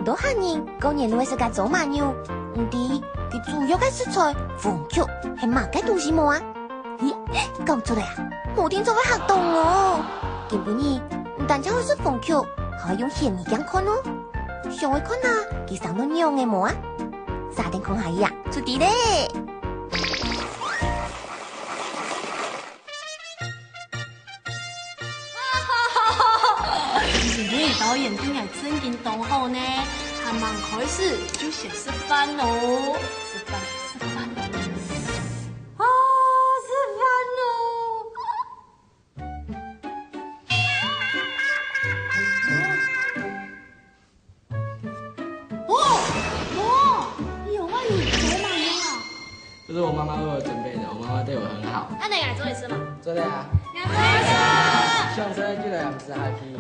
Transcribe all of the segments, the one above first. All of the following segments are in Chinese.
多客人过年都会食个做马肉，唔知佢主要嘅食材凤脚係乜嘅東西冇啊？咦，講出嚟啊！冇聽做會嚇到我。根本呢，唔單止會食鳳腳，還會用顯耳鏡看哦。想會看啊，佢上到樣嘅冇啊？沙丁看下呀，出啲咧。导演今日真勁動後呢，還蠻開始就先示範咯，示範哦，示範哦。有啊，你做嘛呀？这是我妈妈为我准备的，我妈妈对我很好。那你來做一次嘛？做的啊。來來。上車記得唔食下皮。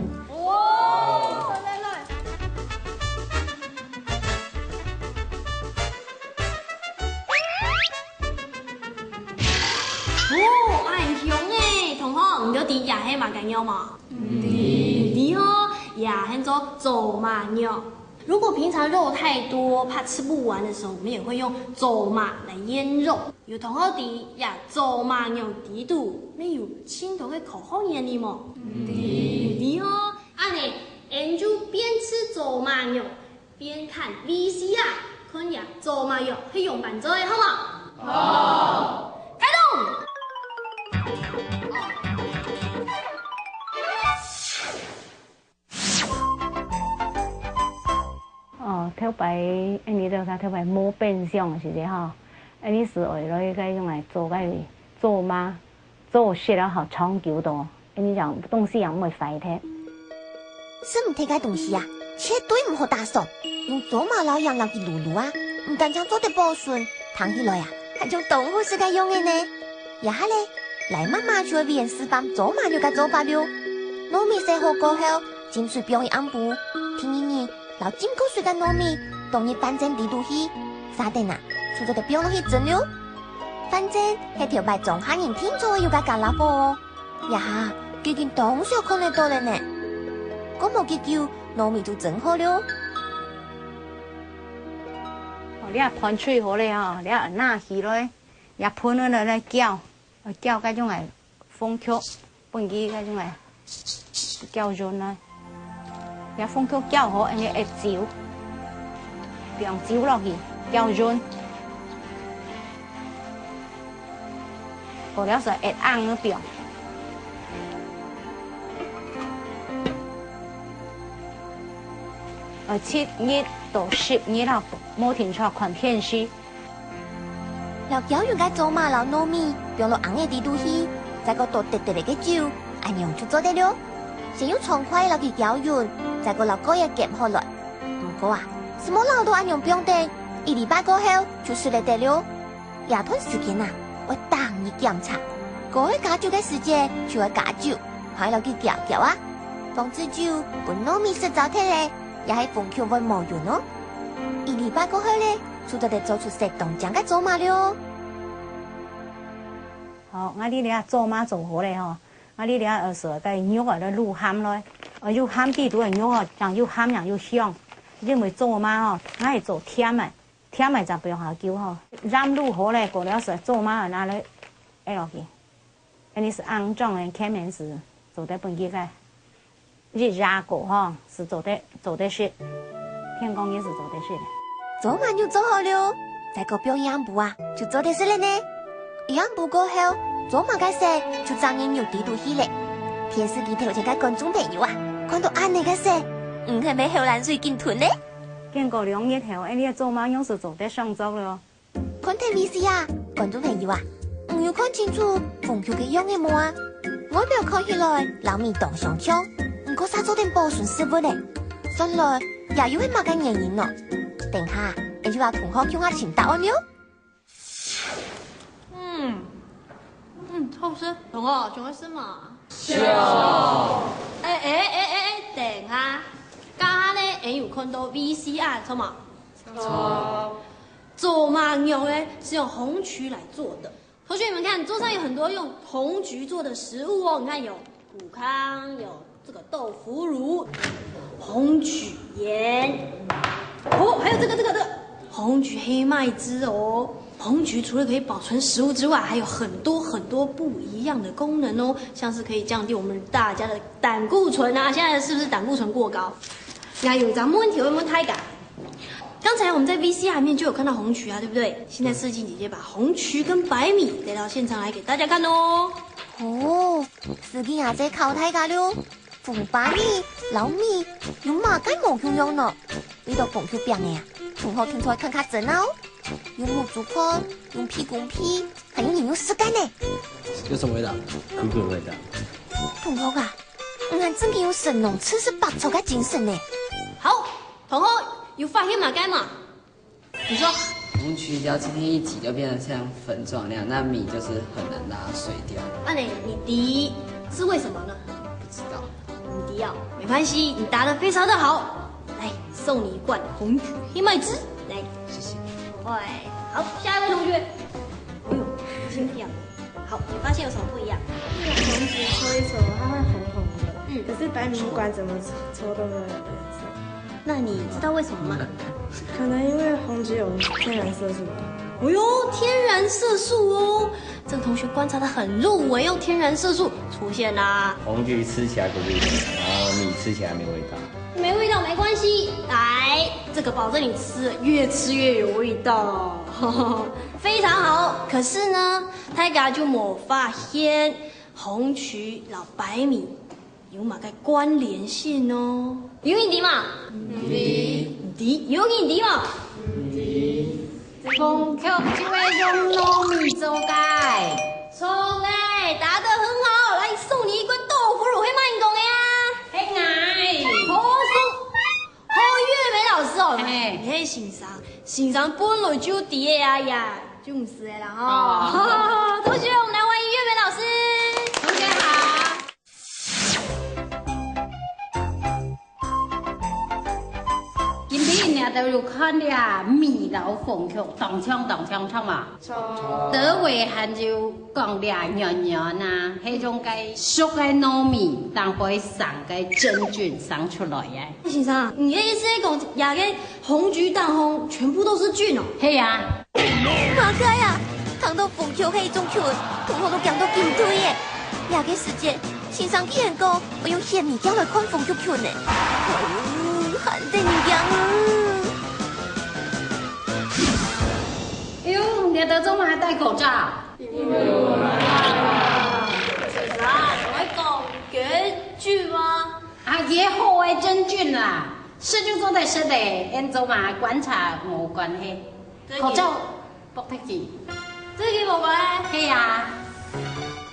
啲牙係嘛緊要嘛？啲哦，牙係做走馬肉。如果平常肉太多，怕吃不完的時候，我們也會用走馬來醃肉。有同學啲呀，走馬肉啲度，沒有青頭嘅口好醃啲麼？啲哦，安尼，俺就邊吃走馬肉，邊看 VCR， 看呀走馬肉係用板做嘅，好嗎？好。開動。跳擺，你都睇跳擺冇變相嘅時陣吼，你是為了個用來做個做嗎？做食了好長久多，你講東西又唔會壞嘅。食唔睇個東西啊，絕對唔好打爽，用做馬老樣讓佢滷滷啊，唔但將做得保順，燙起來啊，還種豆腐是個用嘅呢。然後咧，來媽媽就會為人示範做馬肉個做法了。糯米洗好過後，浸水表一暗布，聽你。老浸口水嘅糯米，當你反正地度去，沙丁啊，除咗條表落去蒸了。反正係條白種客人聽咗要加加辣火哦。呀，佢件當時看得到了呢。嗰冇幾久，糯米就蒸好了。你啊噴水好咧吼，你啊拿起來，也噴咗來攪，攪嗰種係鳳腳，本機嗰種係攪潤啦。也鳳腳攪好，你會照，讓照落去，攪潤。過了時會硬咗邊。7日到10日後，冇停錯看片時。老攪用個做馬老糯米，用落硬嘅地度去，再個倒滴滴嚟嘅酒，按樣就做得了。先用長塊落去攪勻。再個老高也夾好來，不過啊，什麼老都按樣不用等，1禮拜過後就熟得得了。這段時間啊，我當你檢查，過去加酒嘅時間就會加酒，還落去攪攪啊，防止酒本糯米食糟體咧，也係鳳腳會冇用哦。1禮拜過後咧，就得做出食凍醬嘅做馬了。好，我哋咧做馬做好咧吼。我哋咧時個肉啊，咧滷鹹來，肉鹹啲都係肉哦，講又鹹又又香。因為做馬哦，我係做甜嘅，甜嘅就不用下叫吼。染滷好咧，過了時做馬拿來愛落去。你是骯髒嘅開面是做得本機個，一炸過吼是做得熟，天公也是做得熟的。做馬肉做好了，再個表樣布啊，就做得熟了呢。樣布過後。做馬嘅食就爭人肉地度去咧，電視機頭前嘅觀眾朋友啊，看到安尼嘅食，係咪後欄水緊吞咧？經過2日後，你做馬樣是做得上手了。看電視啊，觀眾朋友啊，唔要看清楚鳳腳嘅樣嘅冇啊，外表看起來老面當上槍，唔過殺咗點保存食物咧，原來也有係馬嘅原因咯。等下，你就話同學叫我請答案了。好吃，同學仲有什麼？笑。等下，家下呢，俺有看到 VCR， 錯嗎？錯。做馬肉呢是用紅麴來做的。同學你們看，桌上有很多用紅麴做的食物哦。你看有骨糠，有這個豆腐乳、紅麴鹽。哦，还有这个红曲黑麦汁哦。红曲除了可以保存食物之外，还有很多不一样的功能哦，像是可以降低我们大家的胆固醇啊。现在是不是胆固醇过高？那有咱们问题有没有太感？刚才我们在 VCR 里面就有看到红曲啊，对不对？现在世静姐姐把红曲跟白米带到现场来给大家看哦。哦，世静也在考大家了。红白米、老米用马该冇用用呢？你到红曲饼的呀，同学听出来看看真哦。用木竹昆，用屁股皮，还有你用丝干呢。有什么味道？苦苦的味道。同学啊，我看真的用神农吃是百臭的精神呢。好，同学有发现马该吗？你说。红曲只要轻轻一挤就变得像粉状那样，那米就是很难拉水掉。你滴是为什么呢？不知道。你滴药没关系，你答得非常的好。来，送你一罐红曲黑麦汁，来，谢谢。好，下一位同学。哎呦，心跳。好，你发现有什么不一样？那个红曲搓一搓，它会红红的。可是白米不管怎么搓都没有颜色。那你知道为什么吗？可能因为红曲有天然色素吧。哦呦，天然色素哦，这个同学观察得很入微哦，天然色素出现啦。红曲吃起来不味道，然后米吃起来没味道。没味道没关系，来，这个保证你越吃越有味道，非常好。可是呢，大家就没发现红曲老白米有哪个关联性哦？有印迪嘛？有印迪嘛？红曲就会用糯米做盖。错嘞，答得很好，来送你一罐豆腐乳，会卖你讲的呀？嘿爱，好送，月梅老师哦，嘿你喺欣赏本来就滴的呀呀，就是的啦哈。同学，我们来欢迎月梅老师。同学好。今天呢都有看了米老红曲动唱嘛，德伟还就讲了圆圆啊，迄种个熟的糯米，但会生个真菌生出来的。先生，你的意思是讲，亚个红橘蛋红全部都是菌哦？嘿呀，马哥呀，糖到红球黑中球，同学都讲到进退耶。亚个时间，先生见过我用鲜米浆来看红球球呢。很得你讲啊！哎呦，你德中嘛还戴口罩？其实啊，我会讲绝句吗？啊，也好的真菌啦，是就做在是的，按照嘛观察无关系。口罩不得劲，这个无关系。嘿呀，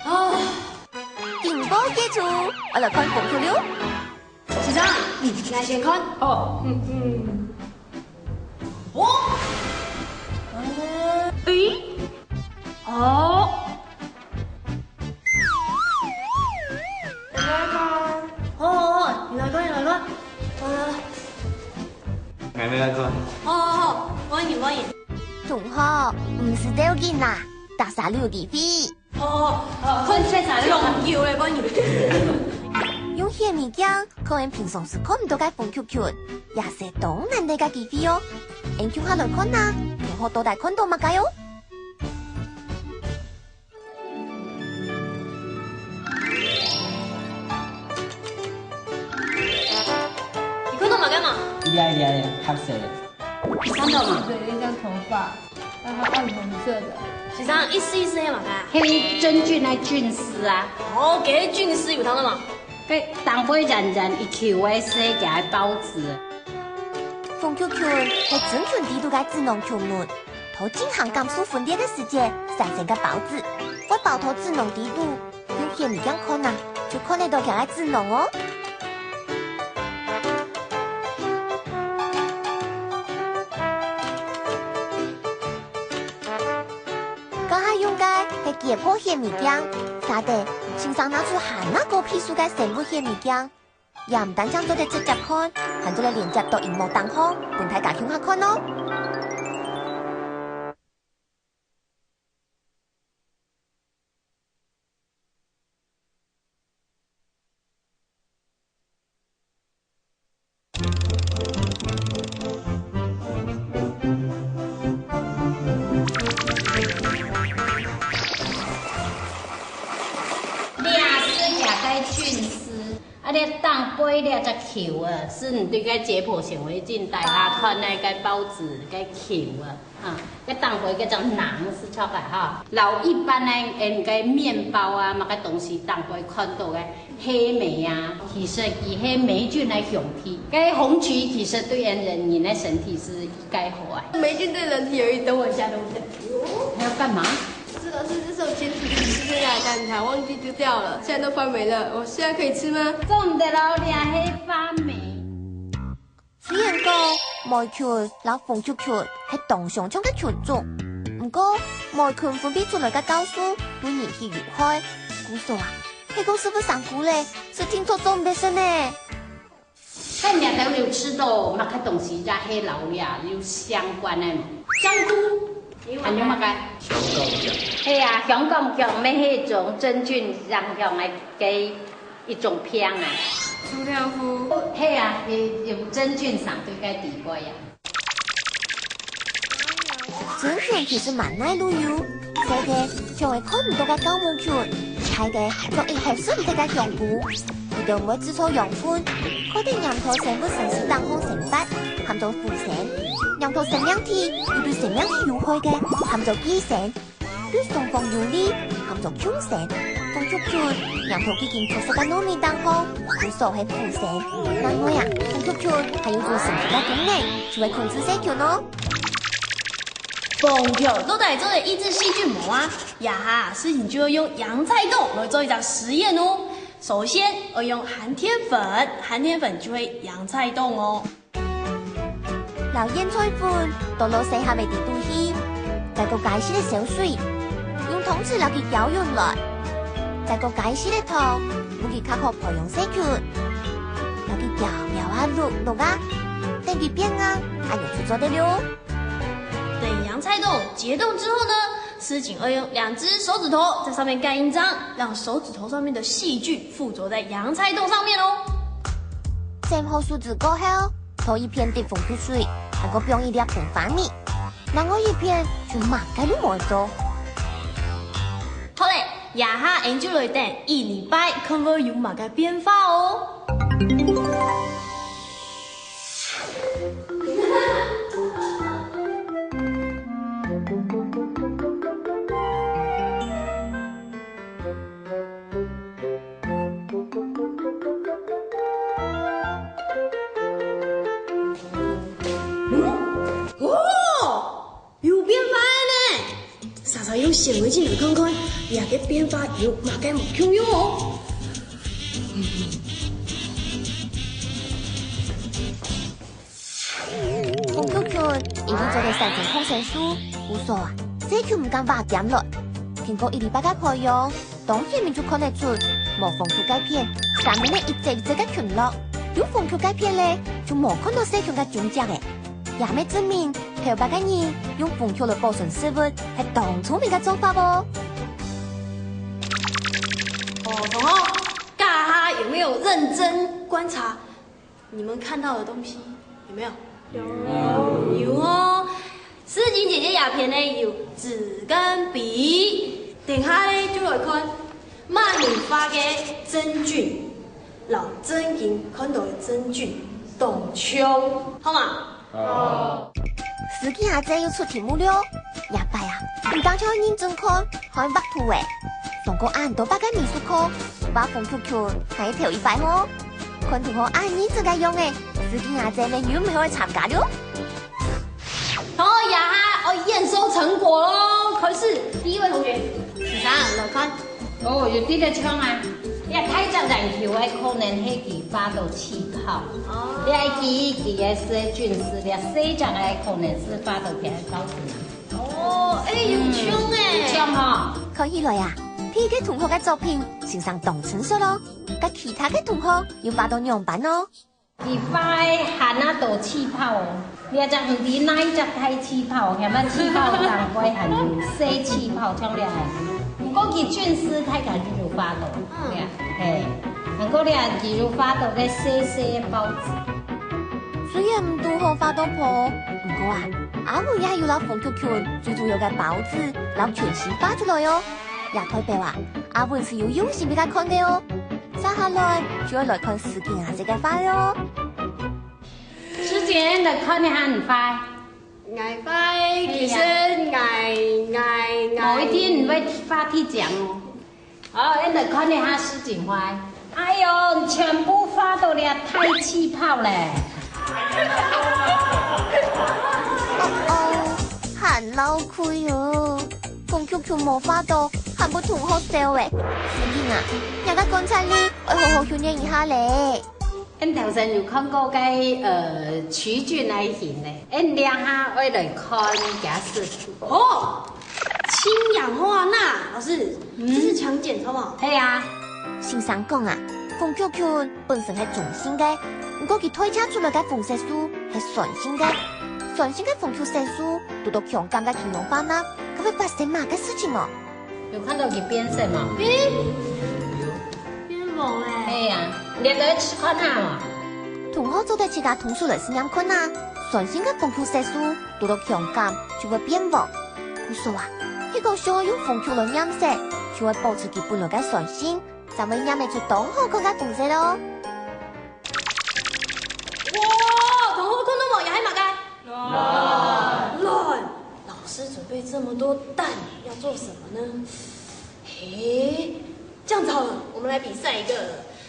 哦，电波接触，我来看红球了。先生，来先看。哦，哦，诶，哦，你来看，来，妹妹来看。好，欢迎。同学，唔是掉紧啦，打啥六地飞？分切材料。要嘞，欢迎。用鲜米浆，可能平常时看唔到嘅红球球，也是当然嘅机会哦。研究下来看呐，同學到底看到乜解哦？你看到乜嘢嘛？一粒一粒的黑色的。看到吗？对，一张头发，然后暗红色的。先生，一丝嘅嘛㗎？黑真菌来菌丝啊，哦，给菌丝有汤的嘛？佢当杯人一球的世界包子。红球球係真菌地度嘅智能球門，土進行減速分裂嘅時間產生嘅孢子，我包土智能地度用鮮米漿看呐，就看得到佢嘅智能哦。剛下用嘅係解剖鮮米漿，啥的，先生拿出含那個批數嘅生物鮮米漿。也唔單將做啲直接看，還做嚟連接到熒幕當空，等大家向下看咯。做了只球啊，是唔对个解剖显微镜大家看那个报纸个球啊，个当回个叫囊是错个哈。老一般呢，个面包啊，嘛个东西当回看到个黑莓啊，其实以黑霉菌来雄体，个红曲其实对人的身体是该好啊。霉菌对人体有益，等我一下，等我一下。还要干嘛？这是我前几天吃的鸭蛋挞，忘记丢掉了，现在都发霉了。我现在可以吃吗？种得老俩黑发霉。虽然讲霉菌、老风球菌系同相冲嘅菌种，不过霉菌分泌出来嘅酵素对人体有害。故说啊，系讲师傅上古咧是听错做唔得声呢。跟人都有吃到乜嘅东西，就黑老俩有相关嘅香菇。还有乜嘅？香港腳，係啊，香港腳咩係一種真菌上向嘅一種片啊。粗條夫。係啊，用真菌上對嘅地位啊。真菌其實蠻耐路有，細嘅就會看唔到嘅酵母菌，大嘅就一係身體嘅香菇，佢哋唔會製造養分，佢哋岩頭成分成是當空成法，含咗腐蝕。羊頭成氧體要對成氧體有害嘅，含咗基砷；對雙方有利，含咗羥砷。風球菌羊頭已經脱色嘅糯米當空，佢所係腐蝕。另外啊，風球菌還有做神奇嘅功能，就會控制細菌哦。風球都在做的抑制細菌膜啊，呀哈，事情就要用洋菜豆來做一場實驗哦。首先要用寒天粉，寒天粉就會洋菜豆哦。留腌菜粉倒落細下味地度去，再個解絲的小水，用湯匙留佢攪勻來，再個解絲的湯，唔佢較好培養細菌，留佢搖搖啊淥啊，等佢變硬，還有製作得了。等洋菜豆解凍之後呢，司警要用2隻手指頭在上面蓋印章，讓手指頭上面的細菌附着在洋菜豆上面哦。整好樹脂過後，塗一片低風球水。還個放一粒紅番米，然後一片就馬該都冇做。好嘞，呀哈，研究了等1禮拜，看會有馬該變化哦。用顯微鏡來看看，呀個變化有馬該冇共用哦。風球菌已經做到3種抗生素，無數啊，細菌唔敢挖點落。經過1禮拜嘅培養，當然面就看得出，冇風球鈣片，上面咧一隻一隻嘅菌落，有風球鈣片咧就冇看到細菌嘅蹤跡嘅。也咪證明台北嘅人用風球來保存食物係當聰明嘅做法噃。同學，嘎哈有沒有認真觀察你們看到的東西？有沒有？有哦。思景姐姐雅片呢有紙跟筆，等下呢就來看萬年發嘅真菌，老真菌看到的真菌凍槍，好嗎？司機阿姐要出題目了，也拜啊！唔當初認真看，看畫圖誒，上過按到8個美術課，把風球球喺頭一擺哦。看同學按認真嘅用誒，司機阿姐你有沒有去參加了？同學呀，我驗收成果咯。可是第一位同學，13來看。哦，有啲嘅槍啊！一睇隻人球嘅可能係佢發到氣泡，你係佢嘅細菌是咧細隻嘅可能是發到佢嘅酵素。哦，有槍誒，槍嗬！看起來啊，睇嘅同學嘅作品線上當成熟咯，跟其他嘅同學要發到樣板咯。佢發係那道氣泡，你就唔知哪一隻係氣泡，係咪氣泡當歸係細氣泡槍咧係。嗰個菌絲太緊要發到，係，不過咧要發到嘅細細嘅包子。雖然唔都好發到破，不過啊，阿妹也係要攞風球球最主要嘅包子，攞全絲發出來哦。也代表啊，阿妹是有用心俾佢看嘅哦。接下来就要来看事件啊这个花哟。之前来看你很快，捱快，其實某一天你會發體獎哦。哦，你來看你下事情快。哎呦，你全部發到了，太氣泡嘞！很嬲虧哦，馮球球冇花到，還不同學笑誒。司機啊，人家剛才呢，我好好訓練一下咧。你頭先有看過個曲俊來型咧，你兩下我來看假設哦，氢氧化钠，老師，這是強檢，好唔好？係啊。先生講啊，馮球球本身係中性嘅，不過佢推測出來嘅輻射素係酸性嘅。酸性嘅馮球色素遇到強感嘅氫氧化钠，佢會發生乜嘅事情哦？有看到佢變色嗎？變黃誒。係啊，你來吃看下嘛。同學做對其他同事來試驗看啊，酸性嘅馮球色素遇到強感就會變黃。佢說啊，呢個時候用馮球來染色，就會保持佢本來嘅酸性，就會染得出當好看嘅膚色咯。哇，同學看到冇？也係乜嘅？亂！老師準備這麼多蛋，要做什麼呢？嘿，這樣子好了，我們來比賽一個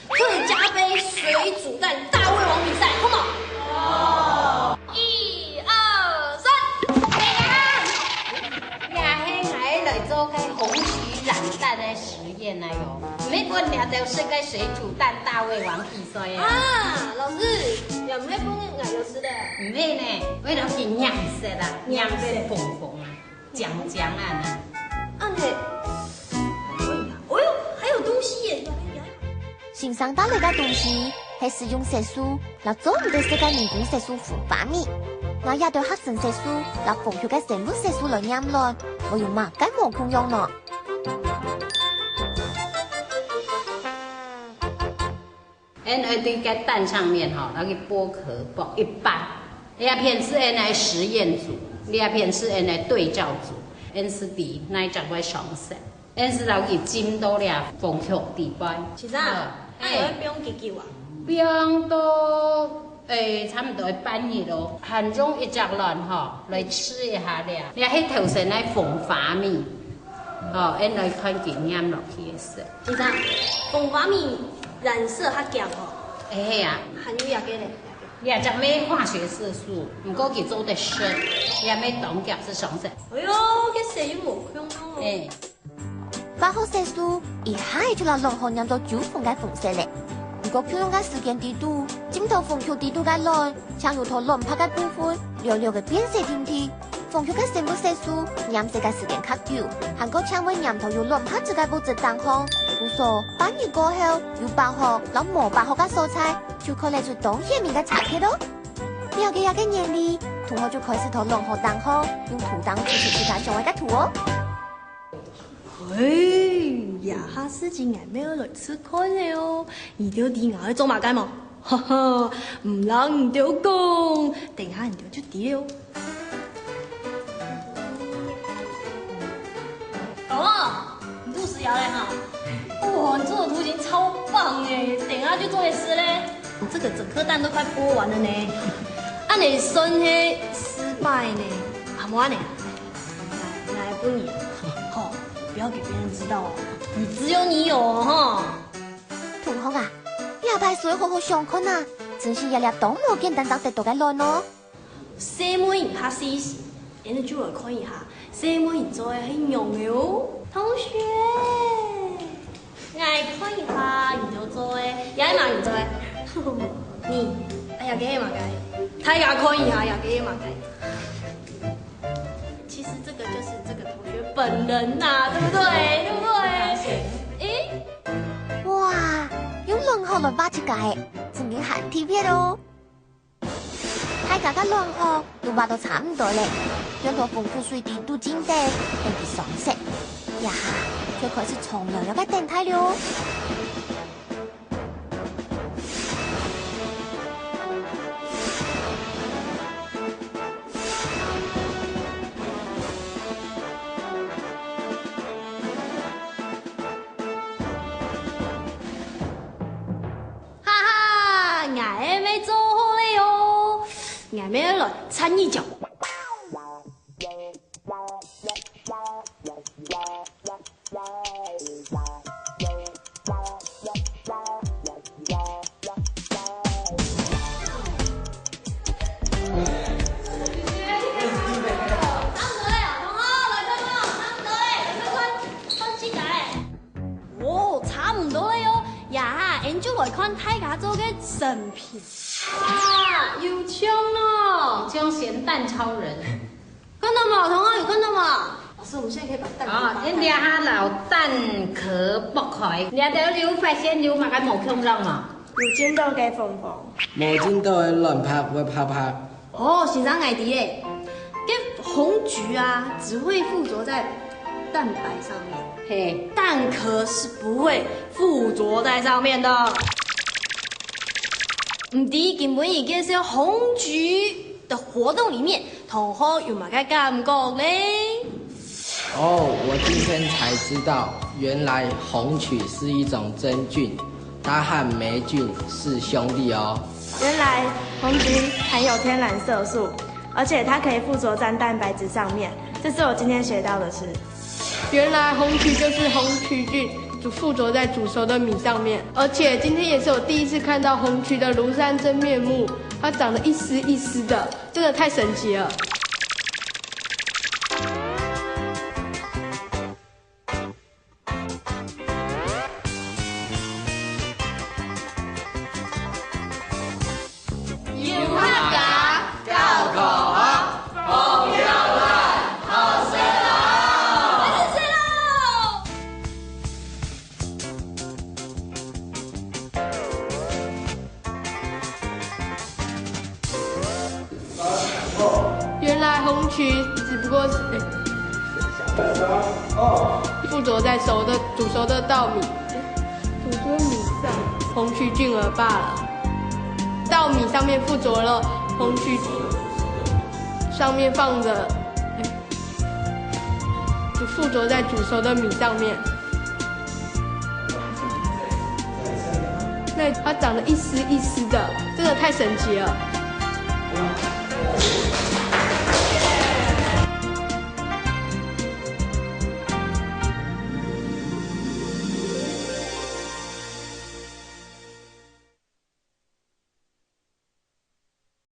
客家杯水煮蛋大胃王比賽，好嗎？1、2、3，也係我來做個紅曲染蛋的實驗啊喲！你本來就是個水煮蛋大胃王比賽啊！啊，老師，有咩幫我吃的？唔係呢，為了佢染色啦，染色紅紅啊，醬醬啊呢。啊你，哦呦，還有東西耶！先生帶來嘅東西係使用色素，嚟做唔到世界人工色素孵化米，我也對黑色色素嚟馮球嘅生物色素來染來，我用乜解冇空用呢？在這個蛋上面哈，那個剝殼剝一半，兩片是來實驗組，兩片是來對照組，是啲那隻會上色，是老佢浸到了馮球底板。其實啊，不用幾久啊？不用到差唔多半日咯，很容易着卵哈，來試一下了。你喺頭先來馮花米，哦，來看佢染落去嘅色。其實馮花米染色較強哦。係啊，含有幾咧？也就咩化學色素，唔過佢做得深，也咩凍結是上色。哎呦，佢色又冇香哦。化學色素一下就嚟融合染到酒風嘅膚色咧。如果佢用嘅時間短度，浸透馮球底度嘅卵，將由頭卵拍嘅部分，寥寥嘅變色點點。馮球嘅生物色素染色嘅時間較久，韓國纖維染頭由卵拍這個步驟當中。故說半日過後，有白殼、攞冇白殼嘅蔬菜，就可以出當下面嘅差別咯。了解下嘅原理，同學就開始同融合當中，用圖檔做出其他相關嘅圖哦。呀，哈事情還沒有來吃看咧哦，而條啲牙去做乜雞嘛？哈哈，唔能唔掉講，等下唔掉就掉。哦，你做食藥嘞哈？哇，你做的圖形超棒哎！等下就做嘢吃嘞。你這個整顆蛋都快剝完了呢，按你算係失敗呢，阿媽呢？來不你，好。不要給別人知道哦，你只有你有哦哈。同學啊，呢排水好好上課啊，真是日日都冇簡單就得到嘅卵咯。細妹唔怕試試，你就來看一下，細妹唔做嘅係用嘅哦。同學，來看一下，你就做嘅，也係嘛唔做嘅。你，哎呀，給嘛該，大家看一下呀，給嘛該。其實這個就是這個同學本人呐，對不對？對不對？哇，用卵殼來畫出嚟，真係很特別咯。大家嘅卵殼都畫到差唔多咧，讓到馮球水底都浸得，令佢上色。呀，就開始沖涼有個電梯了。也没来掺一脚。就来看大家做嘅神品啊，有枪哦，枪咸蛋超人，看到吗？同学有看到吗？老师，我们现在可以把蛋壳哦，你抓下老蛋壳剥开，抓到留发现留嘛个毛孔上嘛，有见到嘅凤凤，冇見到嘅亂拍會拍拍。哦，欣賞愛迪嘞，跟紅菊啊，只會附着在蛋白上面。嘿，蛋壳是不会附着在上面的。唔知根本已经是红菊的活动里面，同學有冇嘅感覺嘞？哦，我今天才知道，原來紅曲是一種真菌，它和霉菌是兄弟哦。原來紅菊含有天然色素，而且它可以附着在蛋白質上面，這是我今天學到的事。原來紅曲就是紅曲菌附着在煮熟的米上面，而且今天也是我第一次看到紅曲的廬山真面目，它長得一絲一絲的，真的太神奇了。原来紅曲只不過是附着在煮熟的稻米上，紅曲菌兒罷了。稻米上面附着了紅曲，上面放着，就附着在煮熟的米上面。那它长得一絲一絲的，真的太神奇了。